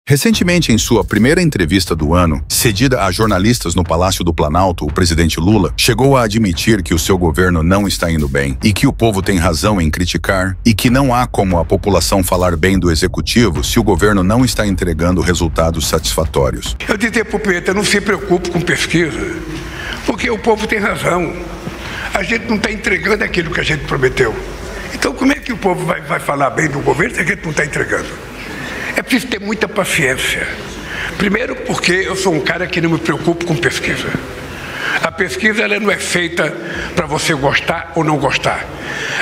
Recentemente, em sua primeira entrevista do ano, cedida a jornalistas no Palácio do Planalto, o presidente Lula chegou a admitir que o seu governo não está indo bem e que o povo tem razão em criticar e que não há como a população falar bem do executivo se o governo não está entregando resultados satisfatórios. Eu dizia para o Pimenta, não se preocupe com pesquisa, porque o povo tem razão. A gente não está entregando aquilo que a gente prometeu. Então como é que o povo vai falar bem do governo se a gente não está entregando? É preciso ter muita paciência. Primeiro porque eu sou um cara que não me preocupo com pesquisa. A pesquisa ela não é feita para você gostar ou não gostar.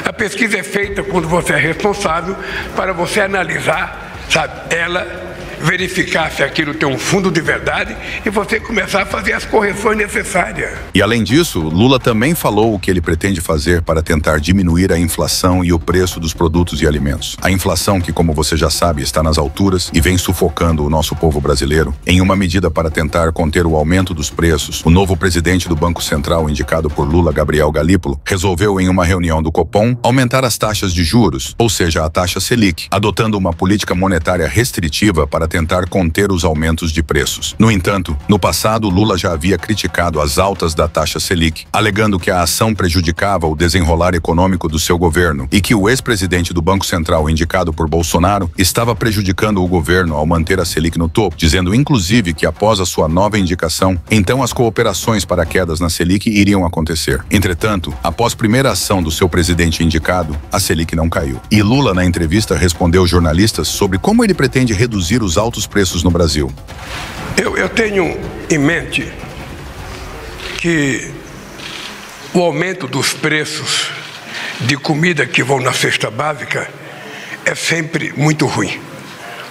A pesquisa é feita quando você é responsável para você analisar, sabe, ela verificar se aquilo tem um fundo de verdade e você começar a fazer as correções necessárias. E além disso, Lula também falou o que ele pretende fazer para tentar diminuir a inflação e o preço dos produtos e alimentos. A inflação que, como você já sabe, está nas alturas e vem sufocando o nosso povo brasileiro. Em uma medida para tentar conter o aumento dos preços, o novo presidente do Banco Central, indicado por Lula, Gabriel Galípolo, resolveu em uma reunião do Copom aumentar as taxas de juros, ou seja, a taxa Selic, adotando uma política monetária restritiva para tentar conter os aumentos de preços. No entanto, no passado, Lula já havia criticado as altas da taxa Selic, alegando que a ação prejudicava o desenrolar econômico do seu governo e que o ex-presidente do Banco Central, indicado por Bolsonaro, estava prejudicando o governo ao manter a Selic no topo, dizendo inclusive que após a sua nova indicação, então as cooperações para quedas na Selic iriam acontecer. Entretanto, após primeira ação do seu presidente indicado, a Selic não caiu. E Lula, na entrevista, respondeu jornalistas sobre como ele pretende reduzir os altos preços no Brasil. Eu tenho em mente que o aumento dos preços de comida que vão na cesta básica é sempre muito ruim,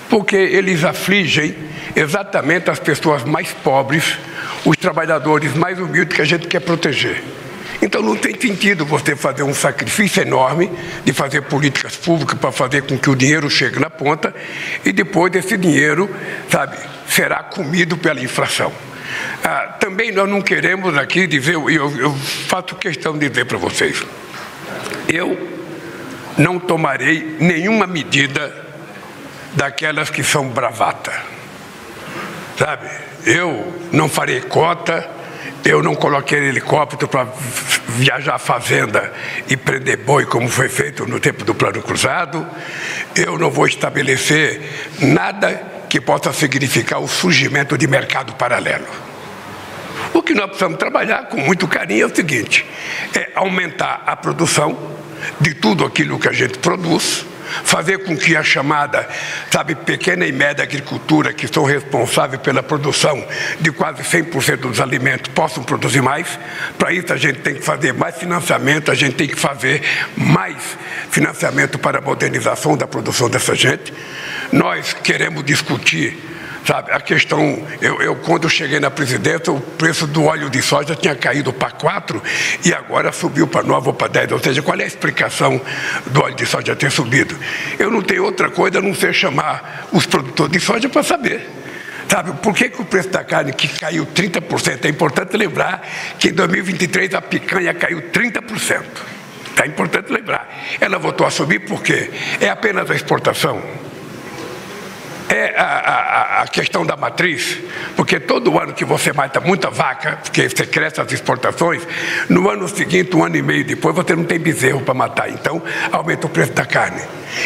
porque eles afligem exatamente as pessoas mais pobres, os trabalhadores mais humildes que a gente quer proteger. Então não tem sentido você fazer um sacrifício enorme de fazer políticas públicas para fazer com que o dinheiro chegue na ponta e depois esse dinheiro, sabe, será comido pela inflação. Também nós não queremos aqui dizer, eu faço questão de dizer para vocês, eu não tomarei nenhuma medida daquelas que são bravata, sabe? Eu não farei cota, eu não coloquei helicóptero para viajar à fazenda e prender boi, como foi feito no tempo do Plano Cruzado. Eu não vou estabelecer nada que possa significar o surgimento de mercado paralelo. O que nós precisamos trabalhar com muito carinho é o seguinte, é aumentar a produção de tudo aquilo que a gente produz, fazer com que a chamada, sabe, pequena e média agricultura, que são responsáveis pela produção de quase 100% dos alimentos, possam produzir mais. Para isso a gente tem que fazer mais financiamento, a gente tem que fazer mais financiamento para a modernização da produção dessa gente. Nós queremos discutir, sabe, a questão, quando eu cheguei na presidência, o preço do óleo de soja tinha caído para 4 e agora subiu para 9 ou para 10. Ou seja, qual é a explicação do óleo de soja ter subido? Eu não tenho outra coisa a não ser chamar os produtores de soja para saber. Sabe, por que o preço da carne que caiu 30%? É importante lembrar que em 2023 a picanha caiu 30%. É importante lembrar. Ela voltou a subir por quê? É apenas a exportação? É a questão da matriz, porque todo ano que você mata muita vaca, porque você cresce as exportações, no ano seguinte, 1 ano e meio depois, você não tem bezerro para matar, então aumenta o preço da carne.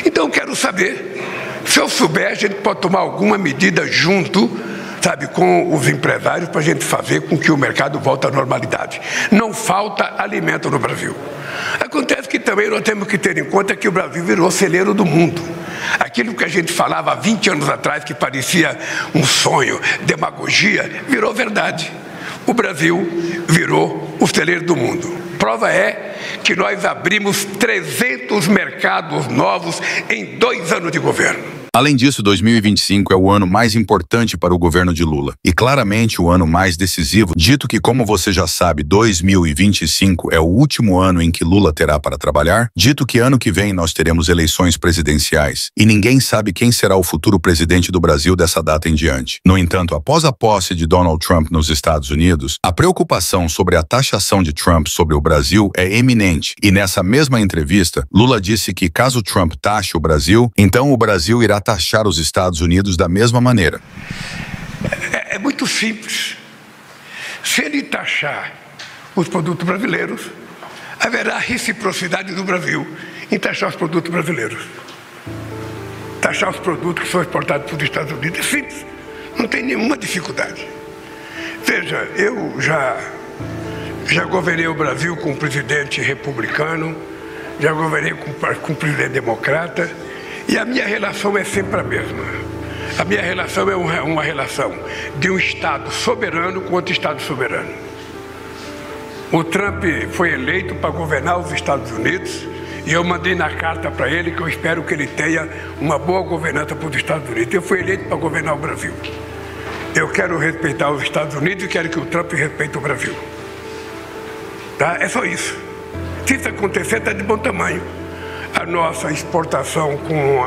Então eu quero saber, se eu souber, a gente pode tomar alguma medida junto, sabe, com os empresários para a gente fazer com que o mercado volte à normalidade. Não falta alimento no Brasil. Acontece que também nós temos que ter em conta que o Brasil virou celeiro do mundo. Aquilo que a gente falava há 20 anos atrás, que parecia um sonho, demagogia, virou verdade. O Brasil virou o celeiro do mundo. Prova é que nós abrimos 300 mercados novos em 2 anos de governo. Além disso, 2025 é o ano mais importante para o governo de Lula e claramente o ano mais decisivo, dito que, como você já sabe, 2025 é o último ano em que Lula terá para trabalhar, dito que ano que vem nós teremos eleições presidenciais e ninguém sabe quem será o futuro presidente do Brasil dessa data em diante. No entanto, após a posse de Donald Trump nos Estados Unidos, a preocupação sobre a taxação de Trump sobre o Brasil é eminente iminente. E nessa mesma entrevista, Lula disse que caso Trump taxe o Brasil, então o Brasil irá taxar os Estados Unidos da mesma maneira. É muito simples. Se ele taxar os produtos brasileiros, haverá reciprocidade do Brasil em taxar os produtos brasileiros. Taxar os produtos que são exportados para os Estados Unidos é simples, não tem nenhuma dificuldade. Veja, eu já governei o Brasil com um presidente republicano, já governei com um presidente democrata, e a minha relação é sempre a mesma. A minha relação é uma relação de um Estado soberano com outro Estado soberano. O Trump foi eleito para governar os Estados Unidos e eu mandei na carta para ele que eu espero que ele tenha uma boa governança para os Estados Unidos. Eu fui eleito para governar o Brasil. Eu quero respeitar os Estados Unidos e quero que o Trump respeite o Brasil. Tá? É só isso. Se isso acontecer, está de bom tamanho. A nossa exportação com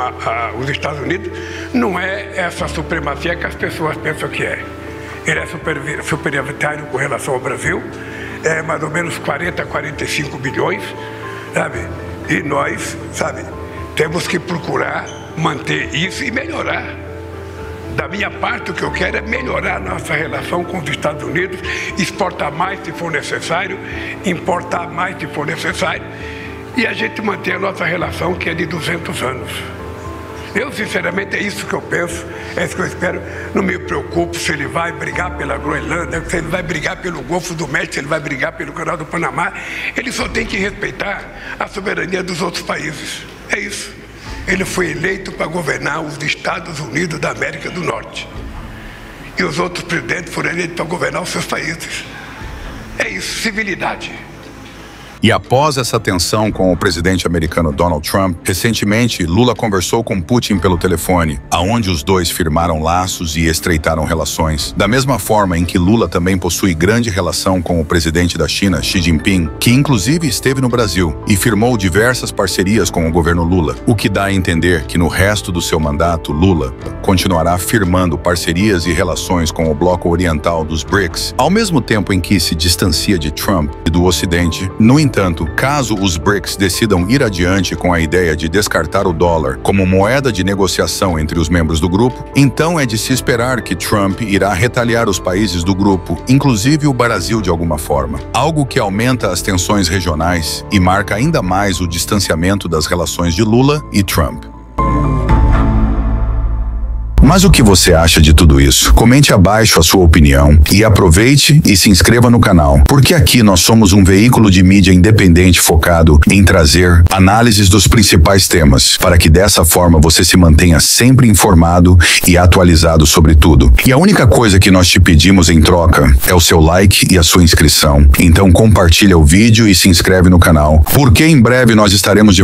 os Estados Unidos não é essa supremacia que as pessoas pensam que é. Ele é superioritário com relação ao Brasil, é mais ou menos 40 a 45 bilhões, sabe? E nós, sabe, temos que procurar manter isso e melhorar. Da minha parte, o que eu quero é melhorar a nossa relação com os Estados Unidos, exportar mais se for necessário, importar mais se for necessário, e a gente manter a nossa relação, que é de 200 anos. Eu, sinceramente, é isso que eu penso, é isso que eu espero. Não me preocupo se ele vai brigar pela Groenlândia, se ele vai brigar pelo Golfo do México, se ele vai brigar pelo Canal do Panamá. Ele só tem que respeitar a soberania dos outros países. É isso. Ele foi eleito para governar os Estados Unidos da América do Norte. E os outros presidentes foram eleitos para governar os seus países. É isso, civilidade. E após essa tensão com o presidente americano Donald Trump, recentemente Lula conversou com Putin pelo telefone, aonde os dois firmaram laços e estreitaram relações. Da mesma forma em que Lula também possui grande relação com o presidente da China, Xi Jinping, que inclusive esteve no Brasil e firmou diversas parcerias com o governo Lula, o que dá a entender que no resto do seu mandato, Lula continuará firmando parcerias e relações com o bloco oriental dos BRICS, ao mesmo tempo em que se distancia de Trump e do Ocidente. No entanto, caso os BRICS decidam ir adiante com a ideia de descartar o dólar como moeda de negociação entre os membros do grupo, então é de se esperar que Trump irá retaliar os países do grupo, inclusive o Brasil de alguma forma, algo que aumenta as tensões regionais e marca ainda mais o distanciamento das relações de Lula e Trump. Mas o que você acha de tudo isso? Comente abaixo a sua opinião e aproveite e se inscreva no canal, porque aqui nós somos um veículo de mídia independente focado em trazer análises dos principais temas, para que dessa forma você se mantenha sempre informado e atualizado sobre tudo. E a única coisa que nós te pedimos em troca é o seu like e a sua inscrição. Então compartilha o vídeo e se inscreve no canal, porque em breve nós estaremos de